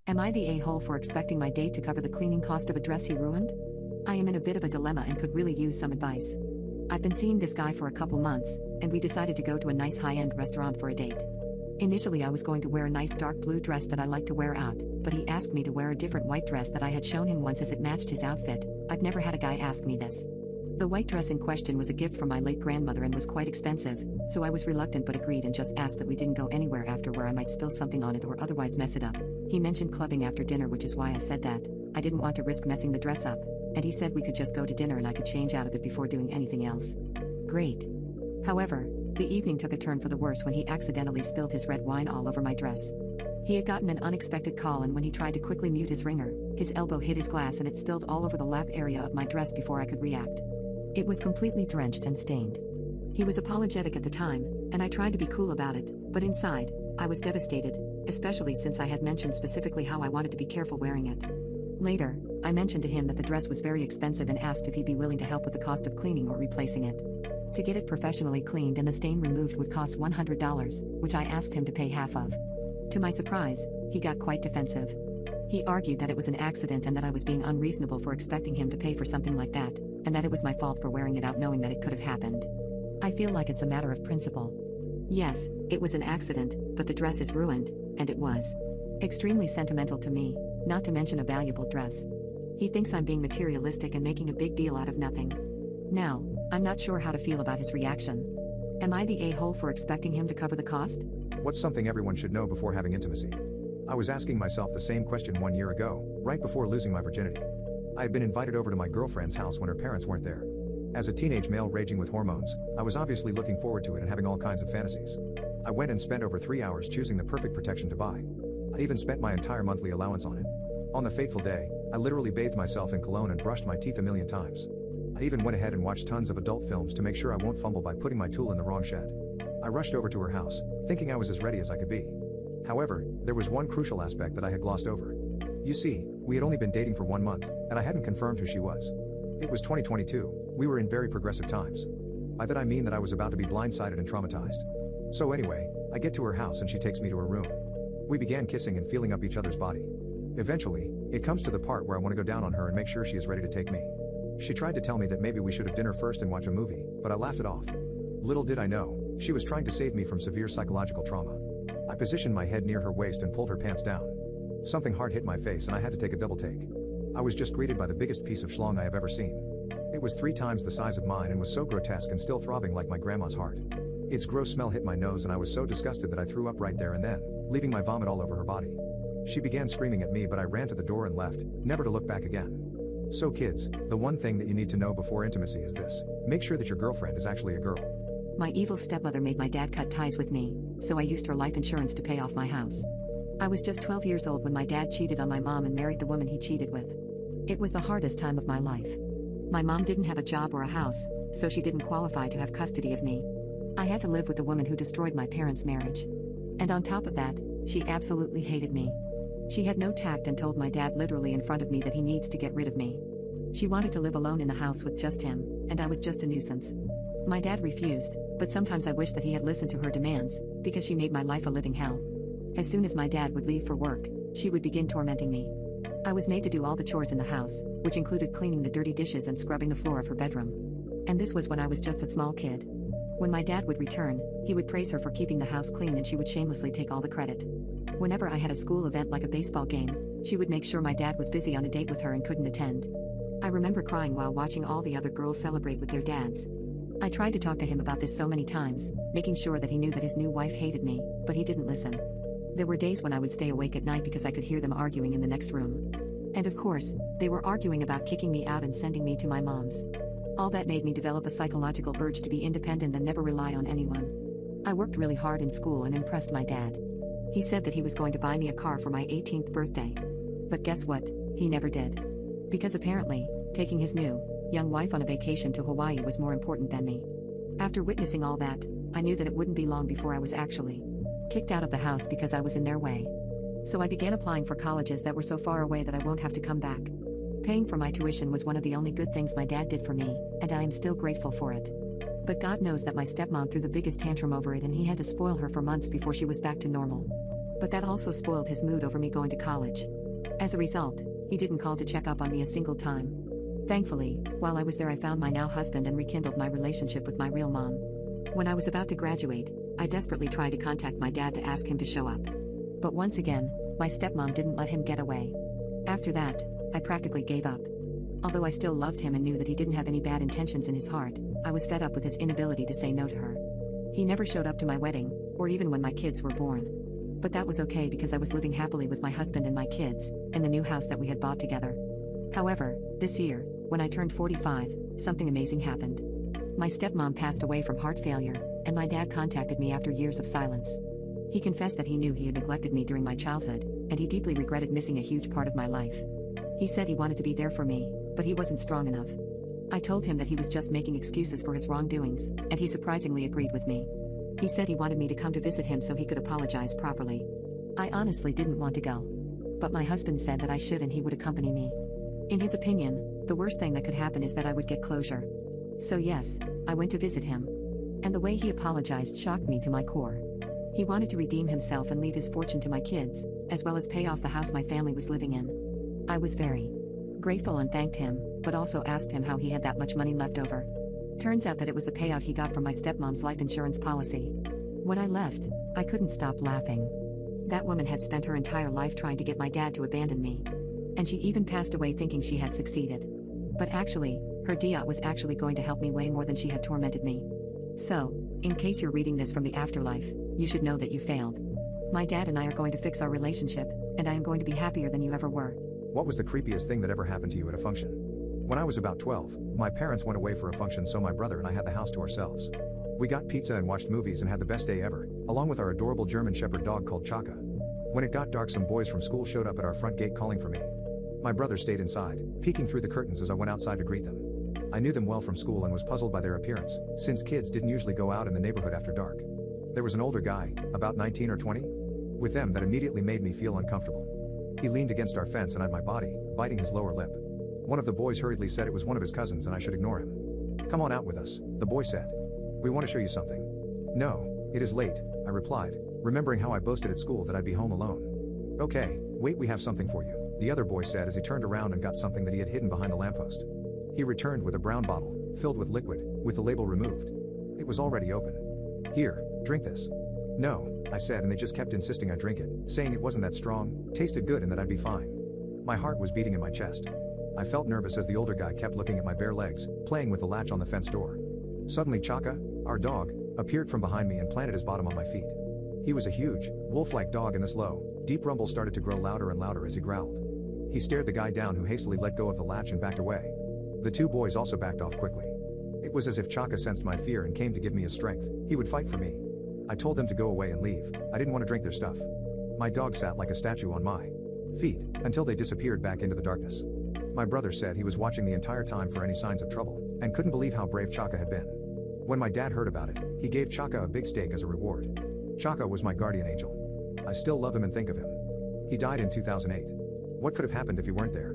Am I the a-hole for expecting my date to cover the cleaning cost of a dress he ruined? I am in a bit of a dilemma and could really use some advice. I've been seeing this guy for a couple months, and we decided to go to a nice high-end restaurant for a date. Initially I was going to wear a nice dark blue dress that I like to wear out, but he asked me to wear a different white dress that I had shown him once as it matched his outfit. I've never had a guy ask me this. The white dress in question was a gift from my late grandmother and was quite expensive, so I was reluctant but agreed and just asked that we didn't go anywhere after where I might spill something on it or otherwise mess it up. He mentioned clubbing after dinner, which is why I said that I didn't want to risk messing the dress up, and he said we could just go to dinner and I could change out of it before doing anything else. Great. However, the evening took a turn for the worse when he accidentally spilled his red wine all over my dress. He had gotten an unexpected call, and when he tried to quickly mute his ringer, his elbow hit his glass and it spilled all over the lap area of my dress before I could react. It was completely drenched and stained. He was apologetic at the time, and I tried to be cool about it, but inside, I was devastated, especially since I had mentioned specifically how I wanted to be careful wearing it. Later, I mentioned to him that the dress was very expensive and asked if he'd be willing to help with the cost of cleaning or replacing it. To get it professionally cleaned and the stain removed would cost $100, which I asked him to pay half of. To my surprise, he got quite defensive. He argued that it was an accident and that I was being unreasonable for expecting him to pay for something like that, and that it was my fault for wearing it out knowing that it could have happened. I feel like it's a matter of principle. Yes, it was an accident, but the dress is ruined, and it was extremely sentimental to me, not to mention a valuable dress. He thinks I'm being materialistic and making a big deal out of nothing. Now, I'm not sure how to feel about his reaction. Am I the a-hole for expecting him to cover the cost? What's something everyone should know before having intimacy? I was asking myself the same question 1 year ago, right before losing my virginity. I had been invited over to my girlfriend's house when her parents weren't there. As a teenage male raging with hormones, I was obviously looking forward to it and having all kinds of fantasies. I went and spent over 3 hours choosing the perfect protection to buy. I even spent my entire monthly allowance on it. On the fateful day, I literally bathed myself in cologne and brushed my teeth a million times. I even went ahead and watched tons of adult films to make sure I won't fumble by putting my tool in the wrong shed. I rushed over to her house, thinking I was as ready as I could be. However, there was one crucial aspect that I had glossed over. You see, we had only been dating for 1 month, and I hadn't confirmed who she was. It was 2022, we were in very progressive times. By that I mean that I was about to be blindsided and traumatized. So anyway, I get to her house and she takes me to her room. We began kissing and feeling up each other's body. Eventually, it comes to the part where I want to go down on her and make sure she is ready to take me. She tried to tell me that maybe we should have dinner first and watch a movie, but I laughed it off. Little did I know, she was trying to save me from severe psychological trauma. I positioned my head near her waist and pulled her pants down. Something hard hit my face and I had to take a double take. I was just greeted by the biggest piece of schlong I have ever seen. It was 3 times the size of mine and was so grotesque and still throbbing like my grandma's heart. Its gross smell hit my nose and I was so disgusted that I threw up right there and then, leaving my vomit all over her body. She began screaming at me, but I ran to the door and left, never to look back again. So kids, the one thing that you need to know before intimacy is this: make sure that your girlfriend is actually a girl. My evil stepmother made my dad cut ties with me, so I used her life insurance to pay off my house. I was just 12 years old when my dad cheated on my mom and married the woman he cheated with. It was the hardest time of my life. My mom didn't have a job or a house, so she didn't qualify to have custody of me. I had to live with the woman who destroyed my parents' marriage. And on top of that, she absolutely hated me. She had no tact and told my dad literally in front of me that he needs to get rid of me. She wanted to live alone in the house with just him, and I was just a nuisance. My dad refused, but sometimes I wish that he had listened to her demands, because she made my life a living hell. As soon as my dad would leave for work, she would begin tormenting me. I was made to do all the chores in the house, which included cleaning the dirty dishes and scrubbing the floor of her bedroom. And this was when I was just a small kid. When my dad would return, he would praise her for keeping the house clean and she would shamelessly take all the credit. Whenever I had a school event like a baseball game, she would make sure my dad was busy on a date with her and couldn't attend. I remember crying while watching all the other girls celebrate with their dads. I tried to talk to him about this so many times, making sure that he knew that his new wife hated me, but he didn't listen. There were days when I would stay awake at night because I could hear them arguing in the next room. And of course, they were arguing about kicking me out and sending me to my mom's. All that made me develop a psychological urge to be independent and never rely on anyone. I worked really hard in school and impressed my dad. He said that he was going to buy me a car for my 18th birthday. But guess what? He never did. Because apparently, taking his new, young wife on a vacation to Hawaii was more important than me. After witnessing all that, I knew that it wouldn't be long before I was actually kicked out of the house because I was in their way. So I began applying for colleges that were so far away that I won't have to come back. Paying for my tuition was one of the only good things my dad did for me, and I am still grateful for it. But God knows that my stepmom threw the biggest tantrum over it and he had to spoil her for months before she was back to normal. But that also spoiled his mood over me going to college. As a result, he didn't call to check up on me a single time. Thankfully, while I was there, I found my now husband and rekindled my relationship with my real mom. When I was about to graduate, I desperately tried to contact my dad to ask him to show up. But once again, my stepmom didn't let him get away. After that, I practically gave up. Although I still loved him and knew that he didn't have any bad intentions in his heart, I was fed up with his inability to say no to her. He never showed up to my wedding, or even when my kids were born. But that was okay because I was living happily with my husband and my kids, in the new house that we had bought together. However, this year, when I turned 45, something amazing happened. My stepmom passed away from heart failure, and my dad contacted me after years of silence. He confessed that he knew he had neglected me during my childhood, and he deeply regretted missing a huge part of my life. He said he wanted to be there for me, but he wasn't strong enough. I told him that he was just making excuses for his wrongdoings, and he surprisingly agreed with me. He said he wanted me to come to visit him so he could apologize properly. I honestly didn't want to go. But my husband said that I should and he would accompany me. In his opinion, the worst thing that could happen is that I would get closure. So yes, I went to visit him. And the way he apologized shocked me to my core. He wanted to redeem himself and leave his fortune to my kids, as well as pay off the house my family was living in. I was very grateful and thanked him, but also asked him how he had that much money left over. Turns out that it was the payout he got from my stepmom's life insurance policy. When I left, I couldn't stop laughing. That woman had spent her entire life trying to get my dad to abandon me. And she even passed away thinking she had succeeded. But actually, her diat was actually going to help me way more than she had tormented me. So, in case you're reading this from the afterlife, you should know that you failed. My dad and I are going to fix our relationship, and I am going to be happier than you ever were. What was the creepiest thing that ever happened to you at a function? When I was about 12, my parents went away for a function, so my brother and I had the house to ourselves. We got pizza and watched movies and had the best day ever, along with our adorable German Shepherd dog called Chaka. When it got dark, some boys from school showed up at our front gate calling for me. My brother stayed inside, peeking through the curtains as I went outside to greet them. I knew them well from school and was puzzled by their appearance, since kids didn't usually go out in the neighborhood after dark. There was an older guy, about 19 or 20, with them that immediately made me feel uncomfortable. He leaned against our fence and eyed my body, biting his lower lip. One of the boys hurriedly said it was one of his cousins and I should ignore him. "Come on out with us," the boy said. "We want to show you something." "No, it is late," I replied, remembering how I boasted at school that I'd be home alone. "Okay, wait, we have something for you," the other boy said as he turned around and got something that he had hidden behind the lamppost. He returned with a brown bottle, filled with liquid, with the label removed. It was already open. "Here, drink this." "No," I said, and they just kept insisting I drink it, saying it wasn't that strong, tasted good and that I'd be fine. My heart was beating in my chest. I felt nervous as the older guy kept looking at my bare legs, playing with the latch on the fence door. Suddenly Chaka, our dog, appeared from behind me and planted his bottom on my feet. He was a huge, wolf-like dog, and this low, deep rumble started to grow louder and louder as he growled. He stared the guy down, who hastily let go of the latch and backed away. The two boys also backed off quickly. It was as if Chaka sensed my fear and came to give me his strength. He would fight for me. I told them to go away and leave. I didn't want to drink their stuff. My dog sat like a statue on my feet, until they disappeared back into the darkness. My brother said he was watching the entire time for any signs of trouble, and couldn't believe how brave Chaka had been. When my dad heard about it, he gave Chaka a big steak as a reward. Chaka was my guardian angel. I still love him and think of him. He died in 2008. What could have happened if he weren't there?